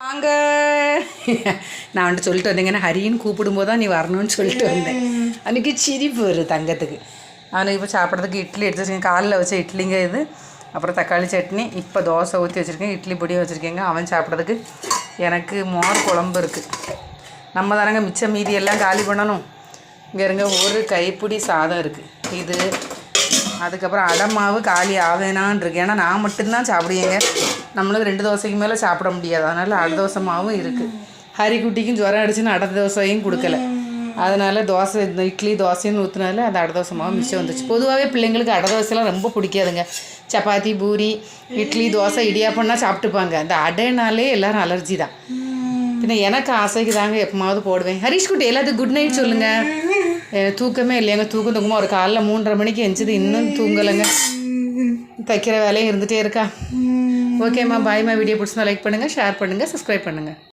வாங்க. நான் வந்துட்டு சொல்லிட்டு வந்தேங்கன்னா ஹரின்னு கூப்பிடும்போது தான் நீ வரணும்னு சொல்லிட்டு வந்தேன். அன்றைக்கி சிரிப்பு வரும் தங்கத்துக்கு. அவனுக்கு இப்போ சாப்பிட்றதுக்கு இட்லி எடுத்து வச்சுருக்கேன். காலையில் வச்ச இட்லிங்க இது. அப்புறம் தக்காளி சட்னி. இப்போ தோசை ஊற்றி வச்சுருக்கேன். இட்லி பொடியும் வச்சுருக்கேங்க. அவன் சாப்பிட்றதுக்கு எனக்கு மோர் குழம்பு இருக்குது. நம்ம தானங்க மிச்சம் மீதி எல்லாம் காலி பண்ணணும். இங்கே இருங்க, ஒரு கைப்பிடி சாதம் இருக்குது. இது அதுக்கப்புறம் அடமாவு காலி ஆவேனான் இருக்கு. ஏன்னா நான் மட்டும்தான் சாப்பிடுவேங்க. நம்மளுக்கு 2 தோசைக்கு மேலே சாப்பிட முடியாது. அதனால் அடை தோசை மாவும் இருக்குது. ஹரிக்குட்டிக்கும் ஜுரம் அடிச்சுன்னு அடை தோசையும் கொடுக்கல. அதனால் தோசை இந்த இட்லி தோசைன்னு ஊற்றுனால அந்த அடை தோசை மாவு மிச்சம் வந்துச்சு. பொதுவாகவே பிள்ளைங்களுக்கு அடை தோசைலாம் ரொம்ப பிடிக்காதுங்க. சப்பாத்தி பூரி இட்லி தோசை இடியாப்பம்னா சாப்பிட்டுப்பாங்க. அந்த அடைனாலே எல்லோரும் அலர்ஜி தான். பின்ன எனக்கு ஆசைக்கு தாங்க எப்போமாவது போடுவேன். ஹரிஷ் குட்டி எல்லாத்துக்கும் குட் நைட் சொல்லுங்கள். தூக்கமே இல்லையாங்க. தூக்கமாக ஒரு காலைல 3:30 மணிக்கு எஞ்சிது, இன்னும் தூங்கலைங்க. தைக்கிற வேலையும் இருந்துகிட்டே இருக்கா. ஓகேம்மா, பாய்மா. வீடியோ பிடிச்சிருந்தா லைக் பண்ணுங்கள், ஷேர் பண்ணுங்கள், சப்ஸ்கிரைப் பண்ணுங்கள்.